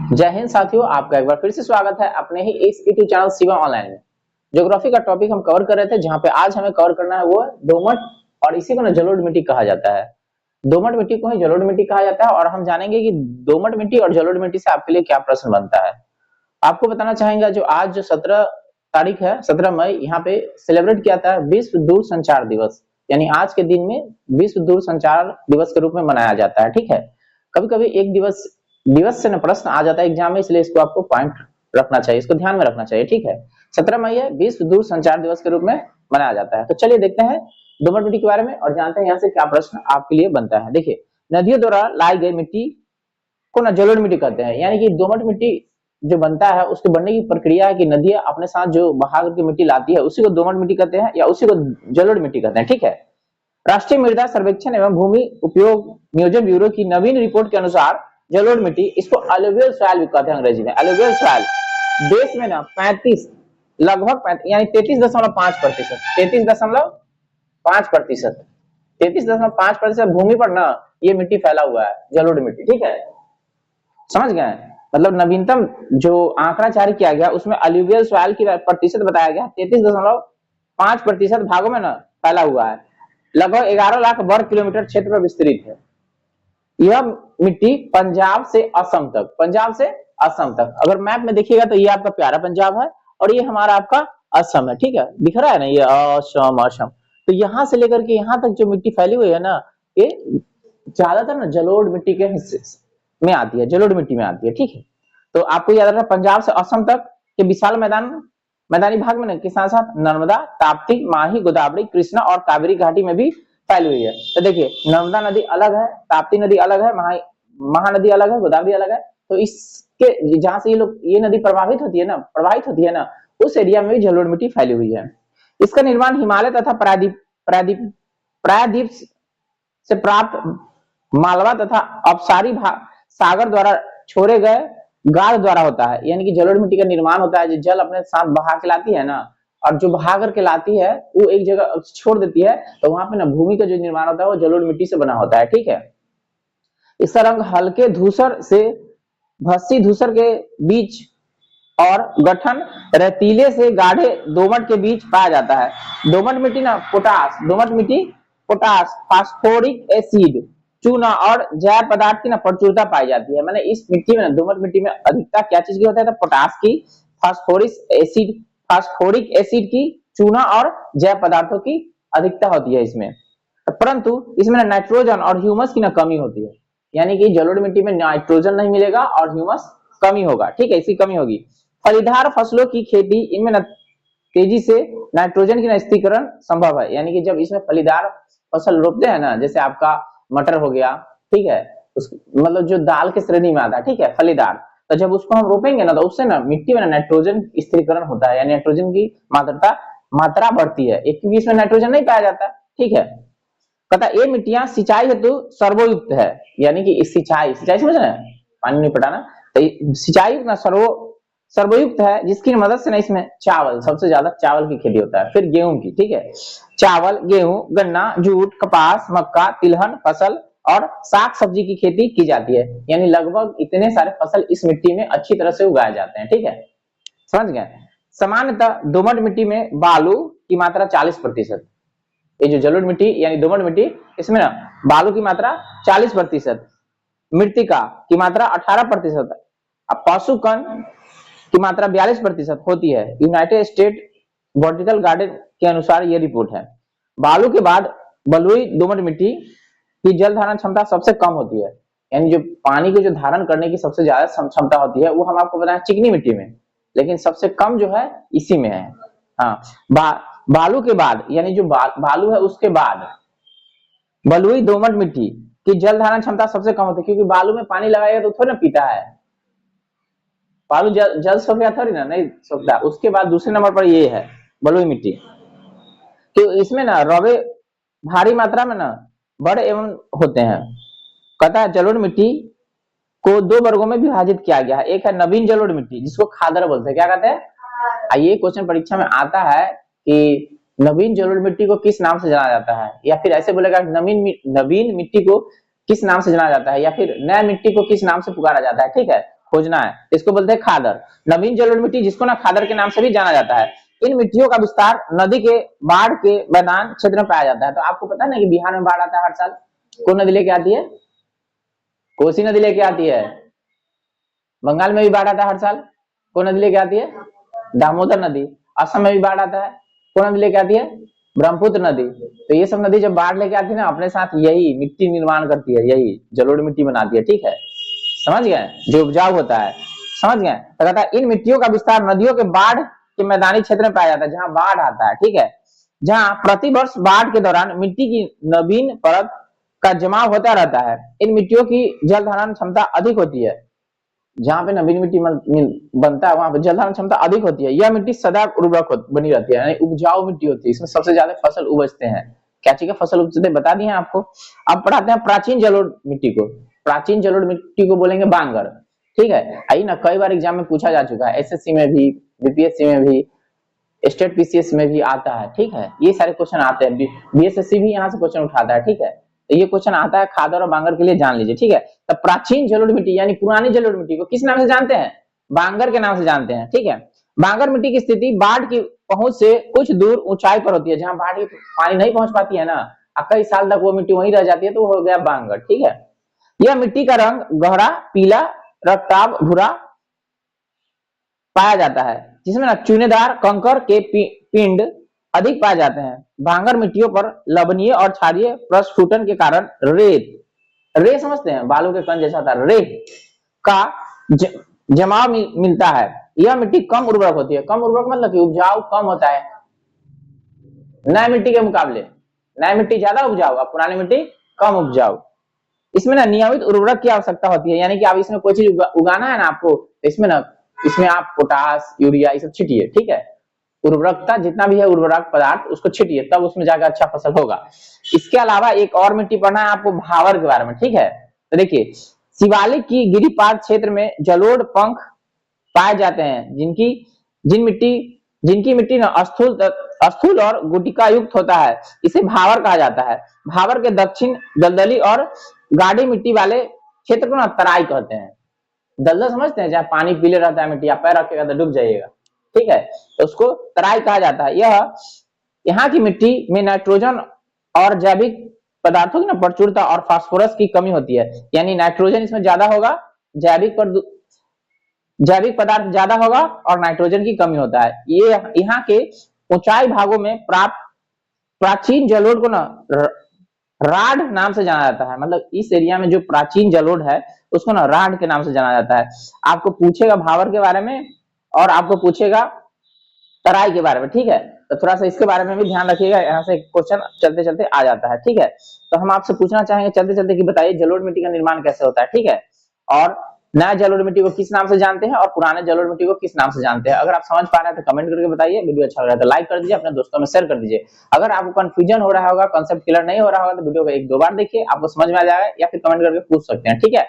जय हिंद साथियों, आपका एक बार फिर से स्वागत है अपने ही इस यूट्यूब चैनल शिवम ऑनलाइन में। ज्योग्राफी का टॉपिक हम कवर कर रहे थे, जहां पे आज हमें कवर करना है वो दोमट, और इसी को ना जलोढ़ मिट्टी कहा जाता है। दोमट मिट्टी को ही जलोढ़ मिट्टी कहा जाता है, और हम जानेंगे कि दोमट मिट्टी और जलोढ़ मिट्टी से आपके लिए क्या प्रश्न बनता है। आपको बताना चाहेंगे जो आज जो 17 तारीख है, 17 मई, यहाँ पे सेलिब्रेट किया था विश्व दूर संचार दिवस। यानी आज के दिन में विश्व दूर संचार दिवस के रूप में मनाया जाता है। ठीक है, कभी कभी एक दिवस से न प्रश्न आ जाता है एग्जाम में, इसलिए इसको आपको पॉइंट रखना चाहिए, इसको ध्यान में रखना चाहिए। ठीक है, 17 मई है, विश्व दूर संचार दिवस के रूप में मनाया जाता है। तो चलिए देखते हैं दोमट मिट्टी के बारे में और जानते हैं यहाँ से क्या प्रश्न आपके लिए बनता है। देखिए, नदियों द्वारा लाई गई मिट्टी को ना जलोढ़ मिट्टी कहते हैं। यानी कि दोमट मिट्टी जो बनता है उसके बनने की प्रक्रिया है कि नदियां अपने साथ जो बहा करके मिट्टी लाती है उसी को दोमट मिट्टी कहते हैं या उसी को जलोढ़ मिट्टी कहते हैं। ठीक है, राष्ट्रीय मृदा सर्वेक्षण एवं भूमि उपयोग नियोजन ब्यूरो की नवीन रिपोर्ट के अनुसार जलोढ़ मिट्टी, इसको अलुवियल सॉइल भी कहते हैं अंग्रेजी में, अलुवियल सॉइल, देश में ना 35 लगभग 35 यानी 33.5%, 33.5%, 33.5% भूमि पर ना ये मिट्टी फैला हुआ है, जलोढ़ मिट्टी। ठीक है, समझ गए? मतलब नवीनतम जो आंकड़ा जारी किया गया उसमें अलुवियल सॉइल की प्रतिशत बताया गया 33.5% भागों में ना फैला हुआ है, लगभग 11 लाख वर्ग किलोमीटर क्षेत्र पर विस्तृत है। यह मिट्टी पंजाब से असम तक, पंजाब से असम तक, अगर मैप में देखिएगा तो ये आपका प्यारा पंजाब है और ये हमारा आपका असम है। ठीक है, दिख रहा है ना, ये असम असम। तो यहां से लेकर के यहाँ तक जो मिट्टी फैली हुई है ना, ये ज्यादातर ना जलोढ़ मिट्टी के हिस्से में आती है, जलोढ़ मिट्टी में आती है। ठीक है, तो आपको याद रखना पंजाब से असम तक के विशाल मैदानी भाग में के साथ साथ नर्मदा, ताप्ती, माही, गोदावरी, कृष्णा और कावेरी घाटी में भी फैली हुई है। तो देखिए, नर्मदा नदी अलग है, ताप्ती नदी अलग है, महानदी अलग है, गोदावरी अलग है। तो इसके जहां से ये नदी प्रभावित होती है ना, उस एरिया में भी जलोढ़ मिट्टी फैली हुई है। इसका निर्माण हिमालय तथा प्रायद्वीप से प्राप्त मालवा तथा अपसारी सागर द्वारा छोड़े गए गाद द्वारा होता है। यानी कि जलोढ़ मिट्टी का निर्माण होता है, जो जल अपने साथ बहा के लाती है ना, और जो बहा करके लाती है वो एक जगह छोड़ देती है, तो वहां पे ना भूमि का जो निर्माण होता है वो जलोढ़ मिट्टी से बना होता है। ठीक है, इसका रंग हल्के धूसर से भस्सी धूसर के बीच और गठन रेतीले से गाढ़े दोमट के बीच पाया जाता है। दोमट मिट्टी ना पोटास, फास्फोरिक एसिड, चूना और जैव पदार्थ की ना प्रचुरता पाई जाती है। मैंने इस मिट्टी में ना, दोमट मिट्टी में अधिकता क्या चीज की होता है? तो पोटास की, फास्फोरिक एसिड की, चूना और जैव पदार्थों की अधिकता होती है इसमें। परंतु इसमें नाइट्रोजन और ह्यूमस की ना कमी होती है। यानी कि जलोढ़ मिट्टी में नाइट्रोजन नहीं मिलेगा और ह्यूमस कमी होगा। ठीक है, इसकी कमी होगी। फलीदार फसलों की खेती, इनमें ना तेजी से नाइट्रोजन की स्थिरीकरण संभव है। यानी कि जब इसमें फलीदार फसल रोपते हैं ना, जैसे आपका मटर हो गया, ठीक है, मतलब जो दाल के श्रेणी में आता है, ठीक है, फलीदार, तो जब उसको हम रोपेंगे ना, तो उससे ना मिट्टी में नाइट्रोजन स्थिरीकरण होता है, यानी नाइट्रोजन की मात्रा बढ़ती है, क्योंकि इसमें नाइट्रोजन नहीं पाया जाता। ठीक है, कहता ये मिट्टियां सिंचाई हेतु सर्वोयुक्त है। यानी कि इस सिंचाई समझ रहे हैं, पानी नहीं पटाना, तो सिंचाई ना सर्वोयुक्त है, जिसकी मदद से ना इसमें चावल, सबसे ज्यादा चावल की खेती होता है, फिर गेहूं की। ठीक है, चावल, गेहूं, गन्ना, जूट, कपास, मक्का, तिलहन फसल और साग सब्जी की खेती की जाती है। यानी लगभग इतने सारे फसल इस मिट्टी में अच्छी तरह से उगाए जाते हैं। ठीक है, समझ गए? सामान्यतः दोमट मिट्टी में बालू की मात्रा 40%, ये जो जलोढ़ मिट्टी यानी दोमट मिट्टी, इसमें ना बालू की मात्रा 40%, मृतिका की मात्रा 18%, पशु कण की मात्रा 42% होती है। यूनाइटेड स्टेट बॉटनिकल गार्डन के अनुसार यह रिपोर्ट है। बालू के बाद बलुई दोमट मिट्टी की जल धारण क्षमता सबसे कम होती है। यानी जो पानी को जो धारण करने की सबसे ज्यादा क्षमता होती है वो हम आपको बताएं चिकनी मिट्टी में, लेकिन सबसे कम जो है इसी में है। हाँ, बालू के बाद, यानी जो बालू है उसके बाद बलुई दोमट मिट्टी की जल धारण क्षमता सबसे कम होती है, क्योंकि बालू में पानी लगाएगा तो थोड़ी ना पीता है, बालू जल सोख गया थोड़ी ना, नहीं सोखता। उसके बाद दूसरे नंबर पर ये है बलुई मिट्टी, तो इसमें ना रवे भारी मात्रा में ना बड़े एवं होते हैं। कहता है जलोढ़ मिट्टी को 2 वर्गों में विभाजित किया गया है। एक है नवीन जलोढ़ मिट्टी, जिसको खादर बोलते हैं। क्या कहते हैं? ये क्वेश्चन परीक्षा में आता है कि नवीन जलोढ़ मिट्टी को किस नाम से जाना जाता है, या फिर ऐसे बोलेगा नवीन मिट्टी को किस नाम से जाना जाता है, या फिर नया मिट्टी को किस नाम से पुकारा जाता है। ठीक है, खोजना है, इसको बोलते हैं खादर। नवीन जलोढ़ मिट्टी जिसको ना खादर के नाम से भी जाना जाता है, इन मिट्टियों का विस्तार नदी के बाढ़ के मैदान क्षेत्र में पाया जाता है। तो आपको पता है ना कि बिहार में बाढ़ आता है हर साल, कौन नदी लेके आती है? कोसी नदी लेके आती है। बंगाल में भी बाढ़ आता है हर साल, कौन नदी लेके आती है? दामोदर नदी। असम में भी बाढ़ आता है, कौन नदी लेके आती है? ब्रह्मपुत्र नदी। तो ये सब नदी जब बाढ़ लेके आती है ना, अपने साथ यही मिट्टी निर्माण करती है, यही जलोढ़ मिट्टी बनाती है, ठीक है, समझ गए, जो उपजाऊ होता है, समझ गए। तो कहता है इन मिट्टियों का विस्तार नदियों के बाढ़ के मैदानी क्षेत्र में पाया जाता है, जहां बाढ़ आता है, ठीक है, जहां प्रतिवर्ष बाढ़ के दौरान मिट्टी की नवीन परत का जमाव होता रहता है। इन मिट्टियों की जल धारण क्षमता अधिक होती है, जहां पे नवीन मिट्टी बनता है वहां पे जल धारण क्षमता अधिक होती है। यह मिट्टी सदैव उर्वरक बनी रहती है, यानी उपजाऊ मिट्टी होती है, इसमें सबसे ज्यादा फसल उपजते हैं। क्या चीज का फसल उपजते बता दिए आपको। अब पढ़ाते हैं प्राचीन जलोढ़ मिट्टी को। प्राचीन जलोढ़ मिट्टी को बोलेंगे बांगर, ठीक है। आई ना, कई बार एग्जाम में पूछा जा चुका है, एसएससी में भी, बीपीएससी में भी, स्टेट पीसीएस में भी आता है, ठीक है, ये सारे क्वेश्चन आते हैं। बीएसएससी भी यहाँ से क्वेश्चन उठाता है, ठीक है। तो ये क्वेश्चन आता है खादर और बांगर के लिए, जान लीजिए, ठीक है। तो प्राचीन जलोढ़ मिट्टी यानी पुरानी जलोढ़ मिट्टी को किस नाम से जानते हैं? बांगर के नाम से जानते हैं, ठीक है। बांगर मिट्टी की स्थिति बाढ़ की पहुंच से कुछ दूर ऊंचाई पर होती है, जहां बाढ़ की पानी नहीं पहुंच पाती है ना, कई साल तक वो मिट्टी वहीं रह जाती है, तो वो हो गया बांगर, ठीक है। यह मिट्टी का रंग गहरा पीला, रक्ताभ भूरा पाया जाता है, जिसमें ना चूनेदार कंकर के पिंड अधिक पाए जाते हैं। बांगर मिट्टियों पर लवणीय और क्षारीय प्रस्फुटन के कारण रे समझते हैं, बालू के कण जैसा था, रेत का जमाव मिलता है। यह मिट्टी कम उर्वरक होती है। कम उर्वरक मतलब कि उपजाऊ कम होता है नई मिट्टी के मुकाबले। नई मिट्टी ज्यादा उपजाऊ और पुरानी मिट्टी कम उपजाऊ। इसमें ना नियमित उर्वरक की आवश्यकता होती है, यानी कि आप इसमें कोई चीज उगाना है ना आपको, इसमें ना, इसमें आप पोटास, यूरिया ये सब छिटिए, ठीक है। उर्वरकता जितना भी है उर्वरक पदार्थ उसको छिटिए, तब उसमें जाकर अच्छा फसल होगा। इसके अलावा एक और मिट्टी पढ़ना है आपको, भावर के बारे में, ठीक है। तो देखिए, शिवालिक की गिरिपाद क्षेत्र में जलोढ़ पंख पाए जाते हैं, जिनकी मिट्टी ना स्थूल और गुटिका युक्त होता है, इसे भावर कहा जाता है। भावर के दक्षिण दलदली और गाढ़ी मिट्टी वाले क्षेत्र को ना तराई कहते हैं। दलदल समझते हैं, जहाँ पानी पीले रहता है मिट्टी, आप पैर रखेगा तो डूब जाइएगा, ठीक है, तो उसको तराई कहा जाता है। यह यहाँ की मिट्टी में नाइट्रोजन और जैविक पदार्थों की ना प्रचुरता और फास्फोरस की कमी होती है, यानी नाइट्रोजन इसमें ज्यादा होगा, जैविक पदार्थ ज्यादा होगा और नाइट्रोजन की कमी होता है। ये यहाँ के ऊंचाई भागों में प्राप्त प्राचीन जलोढ़ को ना राढ़ नाम से जाना जाता है। मतलब इस एरिया में जो प्राचीन जलोढ़ है उसको ना राढ़ के नाम से जाना जाता है। आपको पूछेगा भावर के बारे में और आपको पूछेगा तराई के बारे में, ठीक है, तो थोड़ा सा इसके बारे में भी ध्यान रखिएगा, यहाँ से क्वेश्चन चलते चलते आ जाता है, ठीक है। तो हम आपसे पूछना चाहेंगे चलते चलते कि बताइए जलोढ़ मिट्टी का निर्माण कैसे होता है, ठीक है, और नया जलोढ़ मिट्टी को किस नाम से जानते हैं और पुराने जलोढ़ मिट्टी को किस नाम से जानते हैं। अगर आप समझ पा रहे हैं तो कमेंट करके बताइए। वीडियो अच्छा लग रहा है तो लाइक कर दीजिए, अपने दोस्तों में शेयर कर दीजिए। अगर आपको कंफ्यूजन हो रहा होगा, कॉन्सेप्ट क्लियर नहीं हो रहा होगा, तो वीडियो को 1-2 बार देखिए, आपको समझ में आ जाएगा, या फिर कमेंट करके पूछ सकते हैं, ठीक है।